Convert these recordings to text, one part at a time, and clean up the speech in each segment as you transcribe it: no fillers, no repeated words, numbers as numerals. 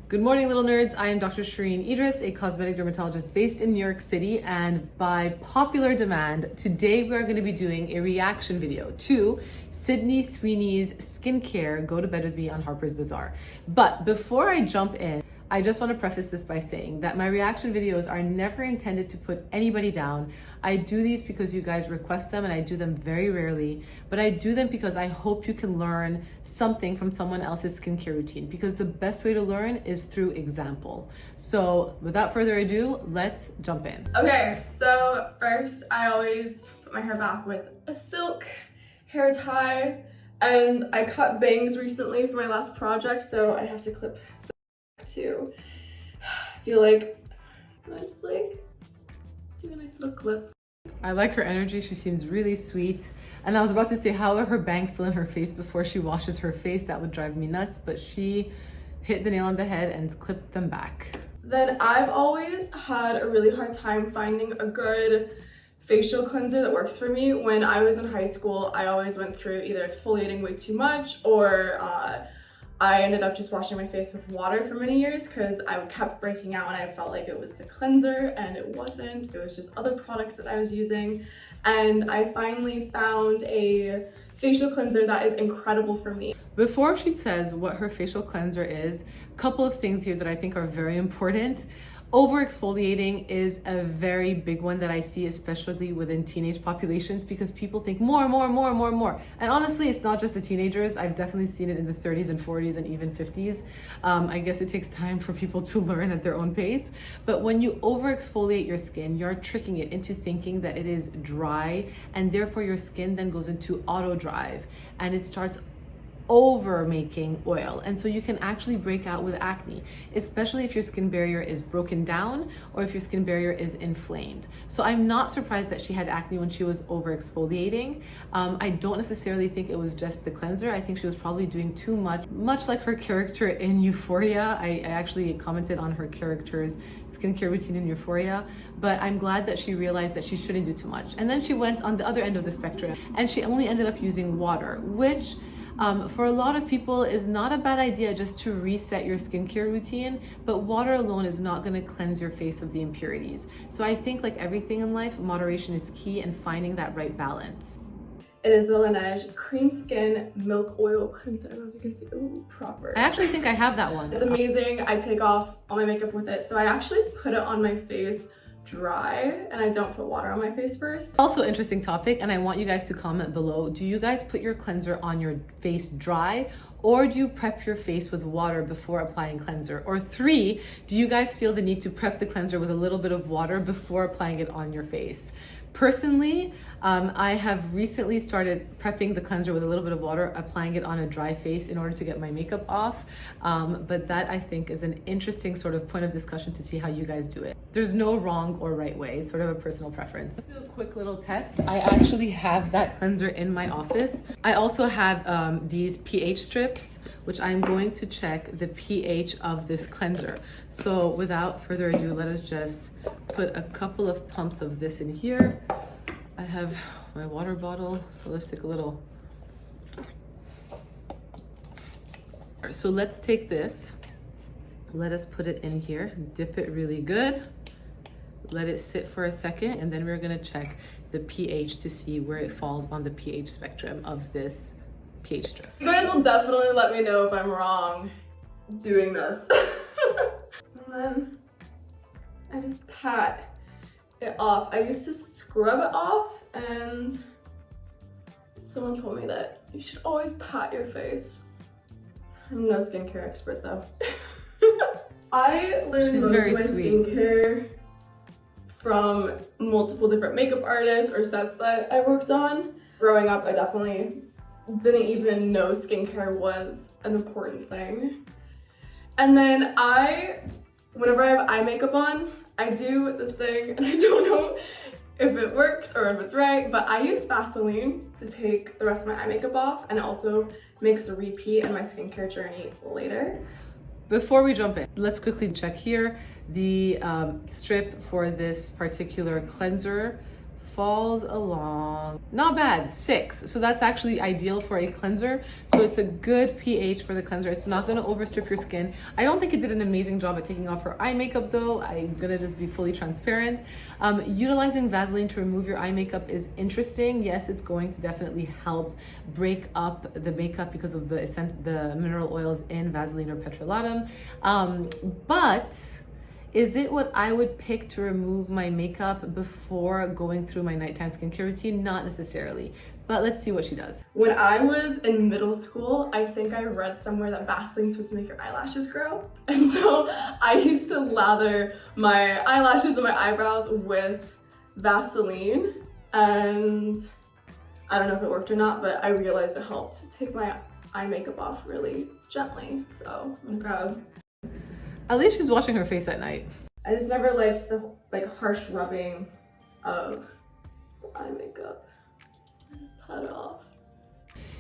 Good morning, little nerds. I am Dr. Shereene Idriss, a cosmetic dermatologist based in New York City, and by popular demand, today we are going to be doing a reaction video to Sydney Sweeney's skincare Go to Bed With Me on Harper's Bazaar. But before I jump in, I just want to preface this by saying that my reaction videos are never intended to put anybody down. I do these because you guys request them, and I do them very rarely, but I do them because I hope you can learn something from someone else's skincare routine, because the best way to learn is through example. So without further ado, let's jump in. Okay, so first I always put my hair back with a silk hair tie, and I cut bangs recently for my last project, so I have to clip too. I feel like it's a nice little clip. I like her energy. She seems really sweet. And I was about to say, how are her bangs still in her face before she washes her face? That would drive me nuts, but she hit the nail on the head and clipped them back. Then I've always had a really hard time finding a good facial cleanser that works for me. When I was in high school, I always went through either exfoliating way too much, or I ended up just washing my face with water for many years because I kept breaking out and I felt like it was the cleanser, and it wasn't. It was just other products that I was using. And I finally found a facial cleanser that is incredible for me. Before she says what her facial cleanser is, a couple of things here that I think are very important. Over exfoliating is a very big one that I see, especially within teenage populations, because people think more. And honestly, it's not just the teenagers. I've definitely seen it in the 30s and 40s and even 50s. I guess it takes time for people to learn at their own pace. But when you over exfoliate your skin, you're tricking it into thinking that it is dry, and therefore your skin then goes into auto drive and it starts over making oil, and so you can actually break out with acne, especially if your skin barrier is broken down or if your skin barrier is inflamed. So I'm not surprised that she had acne when she was over exfoliating. I don't necessarily think it was just the cleanser. I think she was probably doing too much like her character in Euphoria. I actually commented on her character's skincare routine in Euphoria, but I'm glad that she realized that she shouldn't do too much. And then she went on the other end of the spectrum and she only ended up using water, which for a lot of people is not a bad idea, just to reset your skincare routine, but water alone is not going to cleanse your face of the impurities. So I think, like everything in life, moderation is key in finding that right balance. It is the Laneige Cream Skin Milk Oil Cleanser. I don't know if you can see. Ooh, proper. I actually think I have that one. It's amazing. I take off all my makeup with it. So I actually put it on my face dry, and I don't put water on my face first. Also interesting topic, and I want you guys to comment below. Do you guys put your cleanser on your face dry, or do you prep your face with water before applying cleanser? Or 3, do you guys feel the need to prep the cleanser with a little bit of water before applying it on your face? Personally, I have recently started prepping the cleanser with a little bit of water, applying it on a dry face in order to get my makeup off. But that, I think, is an interesting sort of point of discussion to see how you guys do it. There's no wrong or right way. It's sort of a personal preference. Let's do a quick little test. I actually have that cleanser in my office. I also have these pH strips, which I'm going to check the pH of this cleanser. So without further ado, let us just put a couple of pumps of this in here. I have my water bottle, so let's take a little. So let's take this, let us put it in here, dip it really good, let it sit for a second, and then we're gonna check the pH to see where it falls on the pH spectrum of this pH strip. You guys will definitely let me know if I'm wrong doing this. And then I just pat it off. I used to scrub it off, and someone told me that you should always pat your face. I'm no skincare expert though. I learned most of my skincare from multiple different makeup artists or sets that I worked on. Growing up, I definitely didn't even know skincare was an important thing. And then whenever I have eye makeup on, I do this thing, and I don't know if it works or if it's right, but I use Vaseline to take the rest of my eye makeup off, and it also makes a repeat in my skincare journey later. Before we jump in, let's quickly check here. The strip for this particular cleanser falls along. Not bad, 6. So that's actually ideal for a cleanser. So it's a good pH for the cleanser. It's not gonna overstrip your skin. I don't think it did an amazing job at taking off her eye makeup though. I'm gonna just be fully transparent. Utilizing Vaseline to remove your eye makeup is interesting. Yes, it's going to definitely help break up the makeup because of the mineral oils in Vaseline or petrolatum. But is it what I would pick to remove my makeup before going through my nighttime skincare routine? Not necessarily, but let's see what she does. When I was in middle school, I think I read somewhere that Vaseline's supposed to make your eyelashes grow. And so I used to lather my eyelashes and my eyebrows with Vaseline. And I don't know if it worked or not, but I realized it helped take my eye makeup off really gently. So I'm gonna grab. At least she's washing her face at night. I just never liked the harsh rubbing of the eye makeup. I just pat it off.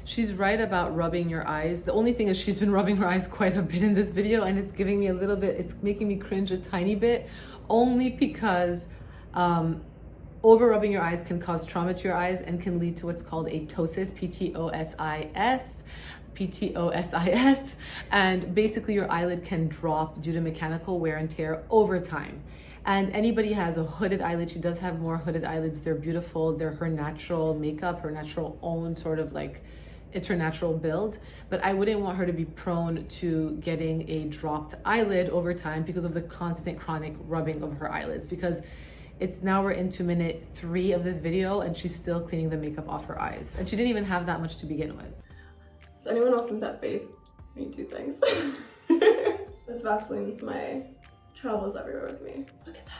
She's right about rubbing your eyes. The only thing is she's been rubbing her eyes quite a bit in this video, and it's giving me a little bit, it's making me cringe a tiny bit, only because over rubbing your eyes can cause trauma to your eyes and can lead to what's called a ptosis, PTOSIS, and basically your eyelid can drop due to mechanical wear and tear over time. And anybody has a hooded eyelid, she does have more hooded eyelids. They're beautiful. They're her natural makeup, her natural own sort of like, it's her natural build. But I wouldn't want her to be prone to getting a dropped eyelid over time because of the constant chronic rubbing of her eyelids, because it's now we're into minute 3 of this video and she's still cleaning the makeup off her eyes. And she didn't even have that much to begin with. Does anyone else with that face need 2 things? This Vaseline's my travels everywhere with me. Look at that.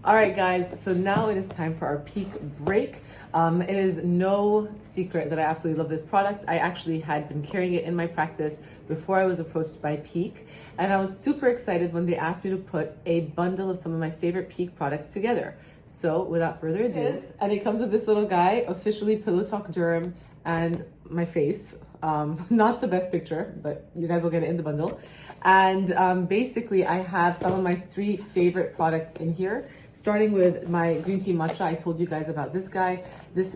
All right, guys, so now it is time for our peak break. It is no secret that I absolutely love this product. I actually had been carrying it in my practice before I was approached by Peak, and I was super excited when they asked me to put a bundle of some of my favorite Peak products together. So without further ado, and it comes with this little guy, officially Pillow Talk Derm, and my face. Not the best picture, but you guys will get it in the bundle. And basically I have some of my 3 favorite products in here, starting with my green tea matcha. I told you guys about this guy. This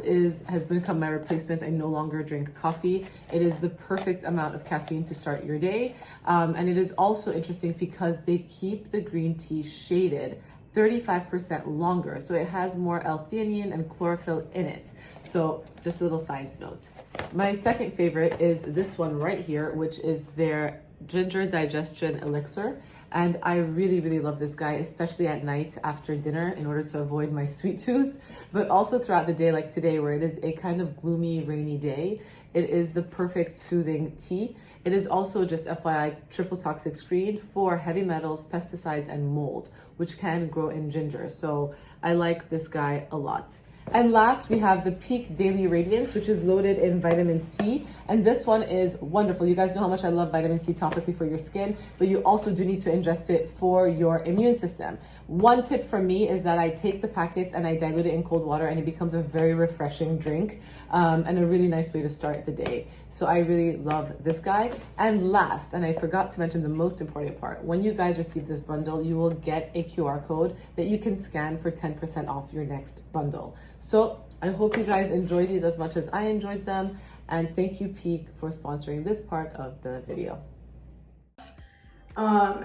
has become my replacement. I no longer drink coffee. It is the perfect amount of caffeine to start your day. And it is also interesting because they keep the green tea shaded 35% longer. So it has more L-theanine and chlorophyll in it. So just a little science note. My second favorite is this one right here, which is their ginger digestion elixir. And I really, really love this guy, especially at night after dinner in order to avoid my sweet tooth, but also throughout the day like today where it is a kind of gloomy, rainy day. It is the perfect soothing tea. It is also, just FYI, triple toxic screened for heavy metals, pesticides, and mold, which can grow in ginger. So I like this guy a lot. And last, we have the Peak Daily Radiance, which is loaded in vitamin C. And this one is wonderful. You guys know how much I love vitamin C topically for your skin, but you also do need to ingest it for your immune system. One tip from me is that I take the packets and I dilute it in cold water, and it becomes a very refreshing drink and a really nice way to start the day. So I really love this guy. And last, and I forgot to mention the most important part, when you guys receive this bundle, you will get a QR code that you can scan for 10% off your next bundle. So I hope you guys enjoy these as much as I enjoyed them. And thank you, Peak, for sponsoring this part of the video.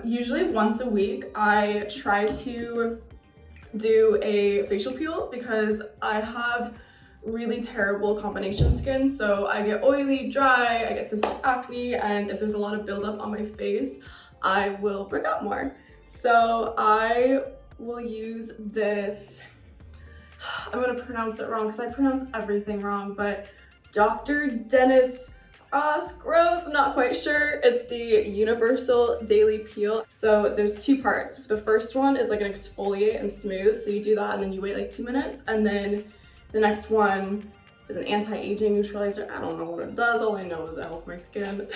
Usually once a week, I try to do a facial peel because I have really terrible combination skin. So I get oily, dry, I get cystic acne, and if there's a lot of buildup on my face, I will break out more. So I will use this, I'm gonna pronounce it wrong because I pronounce everything wrong, but Dr. Dennis Gross, not quite sure. It's the Universal Daily Peel. So there's 2 parts. The first one is like an exfoliate and smooth. So you do that and then you wait like 2 minutes. And then the next one is an anti-aging neutralizer. I don't know what it does. All I know is it helps my skin.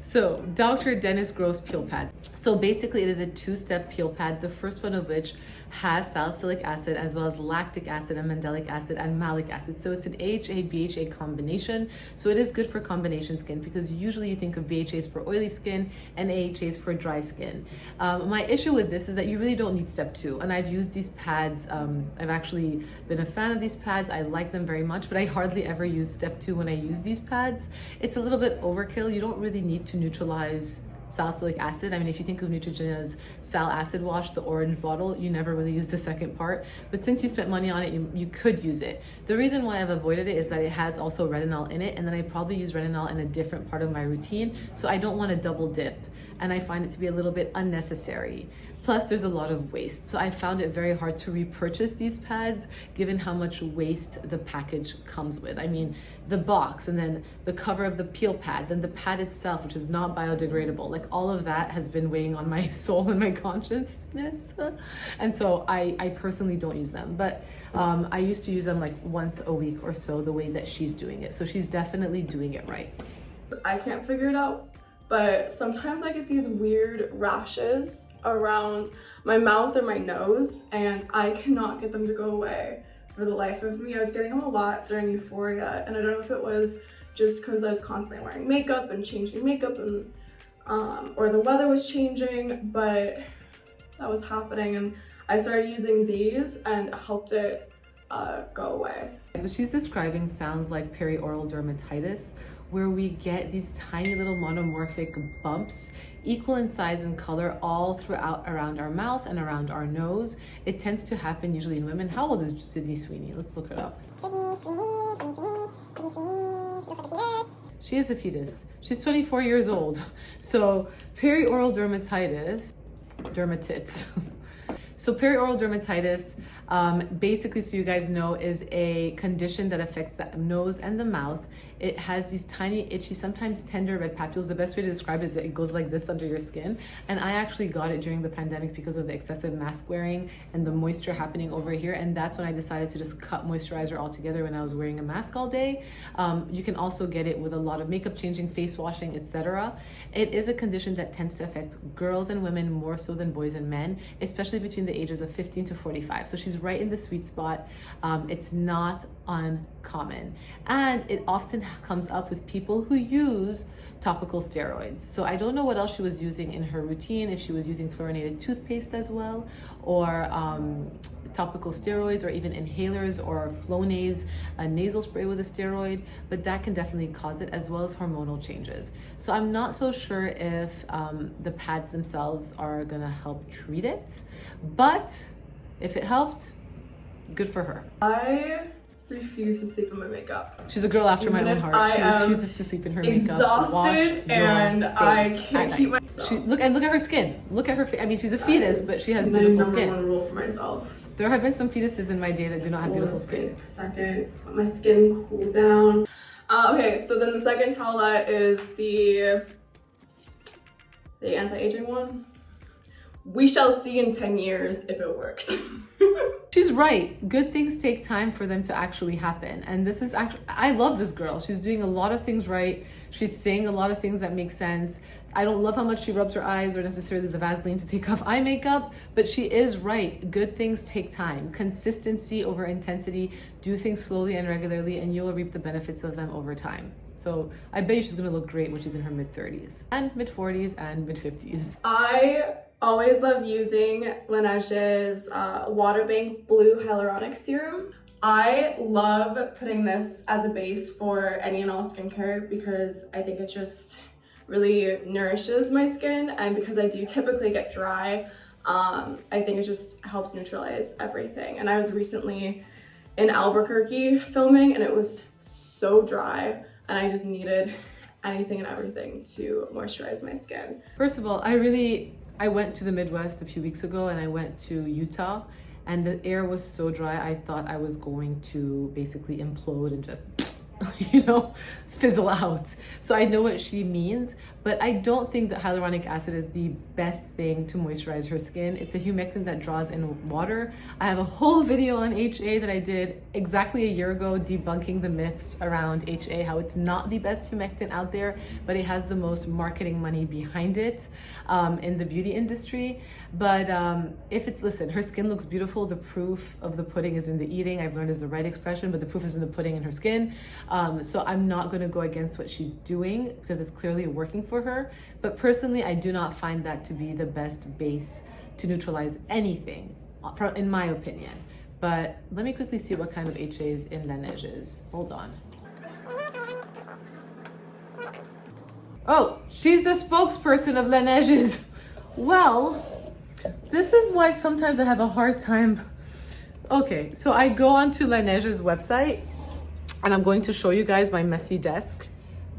So Dr. Dennis Gross Peel Pads. So basically it is a two-step peel pad, the first one of which has salicylic acid as well as lactic acid and mandelic acid and malic acid. So it's an AHA BHA combination. So it is good for combination skin because usually you think of BHAs for oily skin and AHAs for dry skin. My issue with this is that you really don't need step 2, and I've used these pads. I've actually been a fan of these pads. I like them very much, but I hardly ever use step 2 when I use these pads. It's a little bit overkill. You don't really need to neutralize salicylic acid. I mean, if you think of Neutrogena's sal acid wash, the orange bottle, you never really use the second part. But since you spent money on it, you could use it. The reason why I've avoided it is that it has also retinol in it, and then I probably use retinol in a different part of my routine. So I don't want to double dip, and I find it to be a little bit unnecessary. Plus, there's a lot of waste. So I found it very hard to repurchase these pads given how much waste the package comes with. I mean, the box, and then the cover of the peel pad, then the pad itself, which is not biodegradable. Like, all of that has been weighing on my soul and my consciousness. And so I personally don't use them. But I used to use them like once a week or so, the way that she's doing it. So she's definitely doing it right. I can't figure it out, but sometimes I get these weird rashes around my mouth or my nose, and I cannot get them to go away for the life of me. I was getting them a lot during Euphoria, and I don't know if it was just because I was constantly wearing makeup and changing makeup, and or the weather was changing, but that was happening, and I started using these and it helped it go away. What she's describing sounds like perioral dermatitis, where we get these tiny little monomorphic bumps, equal in size and color, all throughout around our mouth and around our nose. It tends to happen usually in women. How old is Sydney Sweeney? Let's look it up. She is a fetus. She's 24 years old. So perioral dermatitis, dermatitis. So perioral dermatitis, basically, so you guys know, is a condition that affects the nose and the mouth. It has these tiny, itchy, sometimes tender red papules. The best way to describe it is that it goes like this under your skin. And I actually got it during the pandemic because of the excessive mask wearing and the moisture happening over here. And that's when I decided to just cut moisturizer altogether when I was wearing a mask all day. You can also get it with a lot of makeup changing, face washing, etc. It is a condition that tends to affect girls and women more so than boys and men, especially between the ages of 15 to 45. So she's right in the sweet spot. It's not uncommon, and it often comes up with people who use topical steroids. So I don't know what else she was using in her routine, if she was using fluorinated toothpaste as well, or topical steroids, or even inhalers, or Flonase, a nasal spray with a steroid, but that can definitely cause it, as well as hormonal changes. So I'm not so sure if the pads themselves are gonna help treat it, but if it helped, good for her. I refuse to sleep in my makeup. She's a girl after my own heart. She refuses to sleep in her makeup. Exhausted, and I can't keep myself. Look at her skin. Look at her face. I mean, she's a fetus, but she has beautiful skin. Number one rule for myself. There have been some fetuses in my day that do not have beautiful skin. Second, let my skin cool down. Okay, so then the second towelette is the anti-aging one. We shall see in 10 years if it works. She's right. Good things take time for them to actually happen. And this is actually, I love this girl. She's doing a lot of things right. She's saying a lot of things that make sense. I don't love how much she rubs her eyes or necessarily the Vaseline to take off eye makeup, but she is right. Good things take time. Consistency over intensity. Do things slowly and regularly, and you'll reap the benefits of them over time. So I bet you she's gonna look great when she's in her mid-30s and mid-40s and mid-50s. I always love using Laneige's Water Bank Blue Hyaluronic Serum. I love putting this as a base for any and all skincare because I think it just really nourishes my skin, and because I do typically get dry, I think it just helps neutralize everything. And I was recently in Albuquerque filming, and it was so dry, and I just needed anything and everything to moisturize my skin. First of all, I went to the Midwest a few weeks ago, and I went to Utah, and the air was so dry I thought I was going to basically implode and just you know, fizzle out. So I know what she means, but I don't think that hyaluronic acid is the best thing to moisturize her skin. It's a humectant that draws in water. I have a whole video on HA that I did exactly a year ago debunking the myths around HA, how it's not the best humectant out there, but it has the most marketing money behind it in the beauty industry. But listen, her skin looks beautiful. The proof of the pudding is in the eating. I've learned is the right expression, but the proof is in the pudding in her skin. So I'm not going to go against what she's doing because it's clearly working for her. But personally, I do not find that to be the best base to neutralize anything, in my opinion. But let me quickly see what kind of HA is in Laneige's. Hold on. Oh, she's the spokesperson of Laneige's. Well, this is why sometimes I have a hard time. Okay, so I go onto Laneige's website and I'm going to show you guys my messy desk.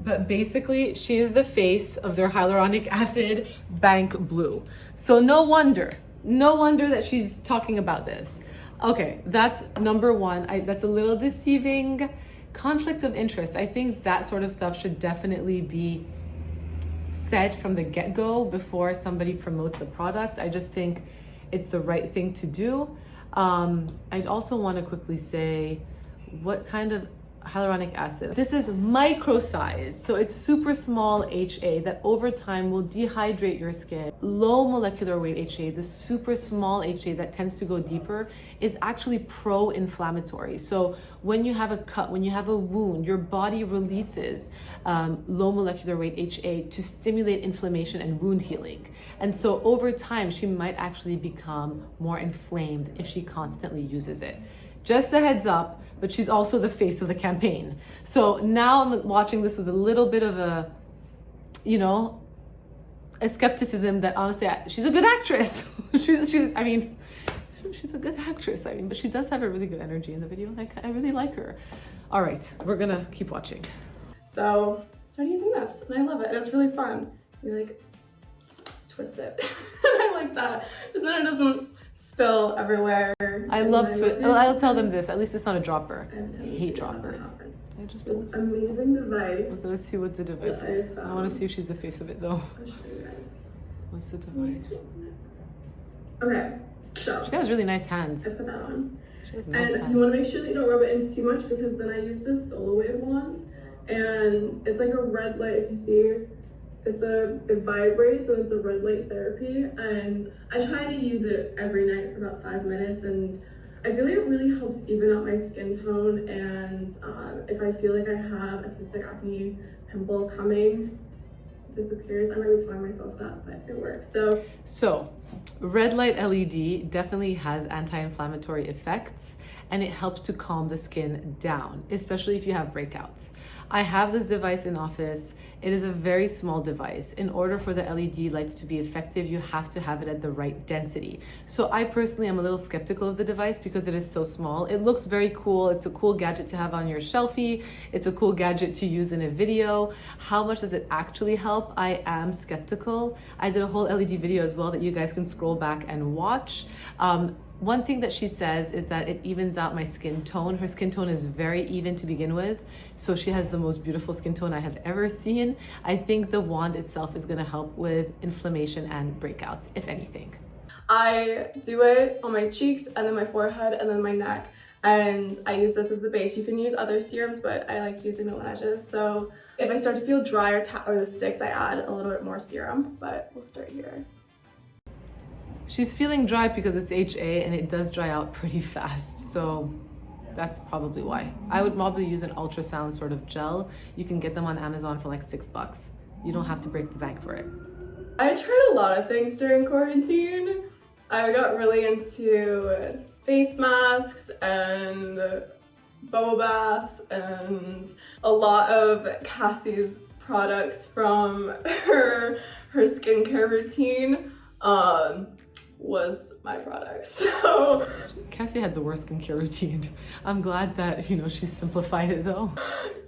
But basically, she is the face of their hyaluronic acid bank blue. So no wonder that she's talking about this. Okay, that's number one. That's a little deceiving. Conflict of interest. I think that sort of stuff should definitely be said from the get-go before somebody promotes a product. I just think it's the right thing to do. I'd also want to quickly say what kind of hyaluronic acid. This is micro size, so it's super small HA that over time will dehydrate your skin. Low molecular weight HA, the super small HA that tends to go deeper, is actually pro-inflammatory. So when you have a cut, when you have a wound, your body releases low molecular weight HA to stimulate inflammation and wound healing. And so over time, she might actually become more inflamed if she constantly uses it. Just a heads up, but she's also the face of the campaign. So now I'm watching this with a little bit of a, a skepticism that honestly, she's a good actress. she's a good actress. But she does have a really good energy in the video. I really like her. All right, we're gonna keep watching. So I started using this and I love it. It's really fun. You twist it. I like that. Because then it doesn't spill everywhere. I love to. I'll tell them this. At least it's not a dropper. I hate droppers. I just this amazing device. Okay, let's see what the device is. I want to see if she's the face of it though. I'll show you guys. What's the device? Okay, so she has really nice hands. I put that on. She has nice hands. You want to make sure that you don't rub it in too much because then I use this solo wave wand and it's like a red light. If you see, it vibrates and it's a red light therapy, and I try to use it every night for about 5 minutes, and I feel like it really helps even out my skin tone. And if I feel like I have a cystic acne pimple coming, it disappears. I might be telling myself that, but it works. So red light LED definitely has anti-inflammatory effects, and it helps to calm the skin down, especially if you have breakouts. I have this device in office. It is a very small device. In order for the LED lights to be effective, you have to have it at the right density. So I personally am a little skeptical of the device because it is so small. It looks very cool. It's a cool gadget to have on your shelfie. It's a cool gadget to use in a video. How much does it actually help? I am skeptical. I did a whole LED video as well that you guys can scroll back and watch. One thing that she says is that it evens out my skin tone. Her skin tone is very even to begin with, so she has the most beautiful skin tone I have ever seen. I think the wand itself is gonna help with inflammation and breakouts, if anything. I do it on my cheeks and then my forehead and then my neck, and I use this as the base. You can use other serums, but I like using the Laneige's. So if I start to feel dry or the sticks, I add a little bit more serum, but we'll start here. She's feeling dry because it's HA and it does dry out pretty fast, so that's probably why. I would probably use an ultrasound sort of gel. You can get them on Amazon for like $6. You don't have to break the bank for it. I tried a lot of things during quarantine. I got really into face masks and bubble baths and a lot of Cassie's products from her skincare routine. Was my product. So Cassie had the worst skincare routine. I'm glad that she simplified it though.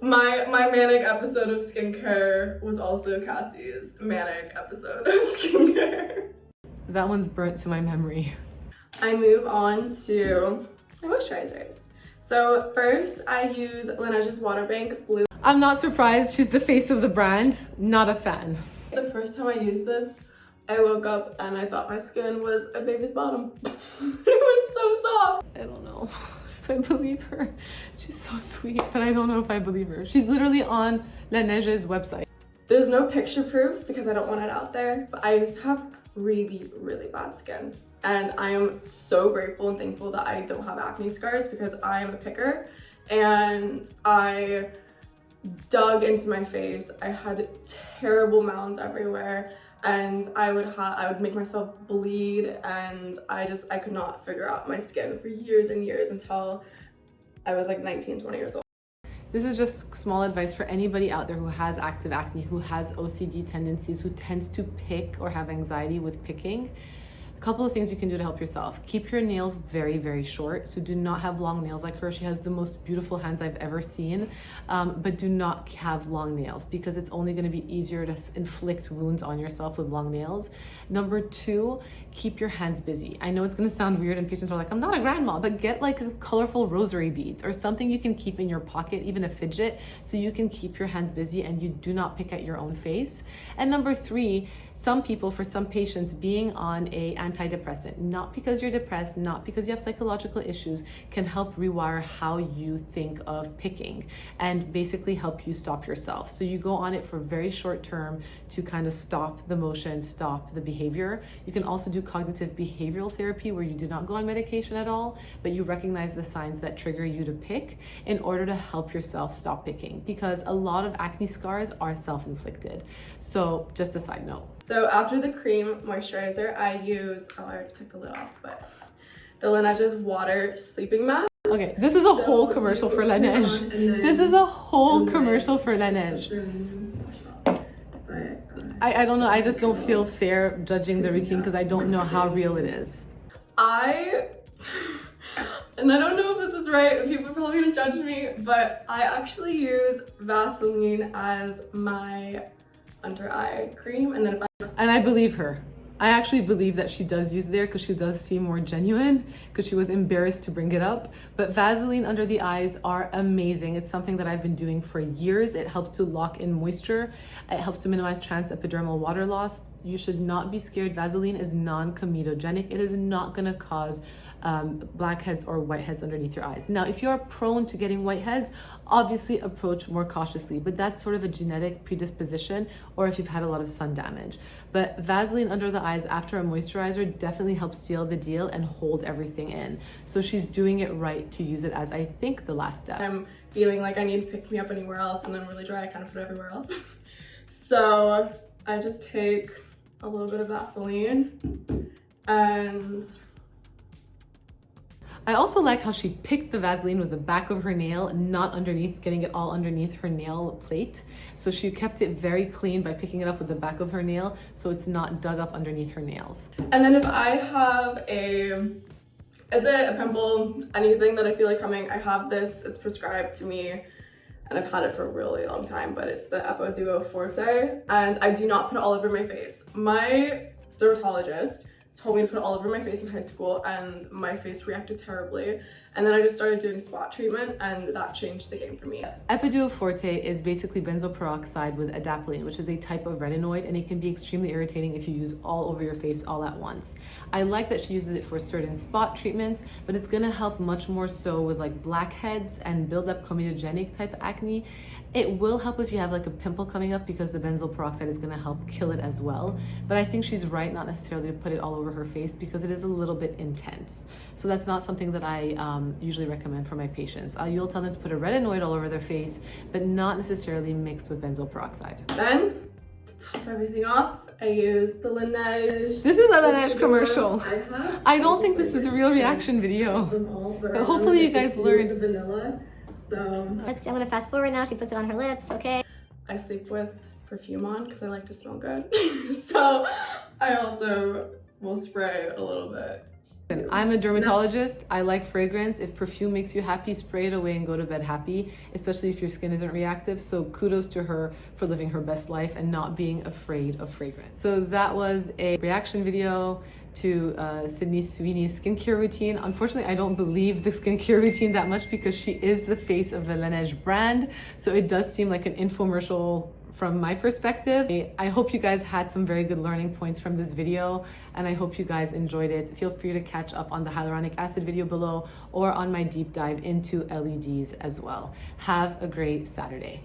My manic episode of skincare was also Cassie's manic episode of skincare. That one's burnt to my memory. I move on to my moisturizers. So first I use Laneige's Water Bank Blue. I'm not surprised, she's the face of the brand. Not a fan. The first time I used this, I woke up and I thought my skin was a baby's bottom. It was so soft. I don't know if I believe her. She's so sweet, but I don't know if I believe her. She's literally on Laneige's website. There's no picture proof because I don't want it out there, but I used to have really, really bad skin. And I am so grateful and thankful that I don't have acne scars because I am a picker and I dug into my face. I had terrible mounds everywhere and I would make myself bleed, and I could not figure out my skin for years and years until I was like 19, 20 years old. This is just small advice for anybody out there who has active acne, who has OCD tendencies, who tends to pick or have anxiety with picking. A couple of things you can do to help yourself. Keep your nails very, very short. So do not have long nails like her. She has the most beautiful hands I've ever seen, but do not have long nails because it's only going to be easier to inflict wounds on yourself with long nails. Number two, keep your hands busy. I know it's going to sound weird and patients are like, I'm not a grandma, but get like a colorful rosary beads or something you can keep in your pocket, even a fidget, so you can keep your hands busy and you do not pick at your own face. And number three, some people, for some patients, being on a antidepressant, not because you're depressed, not because you have psychological issues, can help rewire how you think of picking and basically help you stop yourself. So you go on it for very short term to kind of stop the motion, stop the behavior. You can also do cognitive behavioral therapy where you do not go on medication at all, but you recognize the signs that trigger you to pick in order to help yourself stop picking, because a lot of acne scars are self-inflicted. So just a side note. So after the cream moisturizer, I use, oh, I already took the lid off, but the Laneige's Water Sleeping Mask. Okay, this is a whole commercial for Laneige. This is a whole commercial for Laneige. I don't know, I just don't feel fair judging the routine because I don't know how real it is. And I don't know if this is right, people are probably gonna judge me, but I actually use Vaseline as my under eye cream, and then and I believe her. I actually believe that she does use it there because she does seem more genuine, because she was embarrassed to bring it up. But Vaseline under the eyes are amazing. It's something that I've been doing for years. It helps to lock in moisture. It helps to minimize transepidermal water loss. You should not be scared. Vaseline is non-comedogenic. It is not going to cause blackheads or whiteheads underneath your eyes. Now, if you are prone to getting whiteheads, obviously approach more cautiously, but that's sort of a genetic predisposition, or if you've had a lot of sun damage. But Vaseline under the eyes after a moisturizer definitely helps seal the deal and hold everything in. So she's doing it right to use it as, I think, the last step. I'm feeling like I need to pick me up anywhere else and I'm really dry, I kind of put it everywhere else. So I just take a little bit of Vaseline and I also like how she picked the Vaseline with the back of her nail, not underneath, getting it all underneath her nail plate. So she kept it very clean by picking it up with the back of her nail, so it's not dug up underneath her nails. And then if I have a pimple, anything that I feel like coming, I have this, it's prescribed to me, and I've had it for a really long time, but it's the Epo Duo Forte, and I do not put it all over my face. My dermatologist told me to put it all over my face in high school and my face reacted terribly. And then I just started doing spot treatment and that changed the game for me. Epo Duo Forte is basically benzoyl peroxide with adapalene, which is a type of retinoid, and it can be extremely irritating if you use all over your face all at once. I like that she uses it for certain spot treatments, but it's gonna help much more so with like blackheads and build up comedogenic type acne. It will help if you have like a pimple coming up because the benzoyl peroxide is gonna help kill it as well. But I think she's right not necessarily to put it all over her face because it is a little bit intense. So that's not something that I usually recommend for my patients. You'll tell them to put a retinoid all over their face, but not necessarily mixed with benzoyl peroxide. Then, to top everything off, I use the Laneige. This is a Laneige commercial. I don't think this is a real reaction video, but hopefully you guys learned. Vanilla. So I'm gonna fast forward now. She puts it on her lips, okay? I sleep with perfume on because I like to smell good. So I also will spray a little bit. And I'm a dermatologist. I like fragrance. If perfume makes you happy, spray it away and go to bed happy, especially if your skin isn't reactive. So kudos to her for living her best life and not being afraid of fragrance. So that was a reaction video to Sydney Sweeney's skincare routine. Unfortunately, I don't believe the skincare routine that much because she is the face of the Laneige brand. So it does seem like an infomercial from my perspective. I hope you guys had some very good learning points from this video, and I hope you guys enjoyed it. Feel free to catch up on the hyaluronic acid video below or on my deep dive into LEDs as well. Have a great Saturday.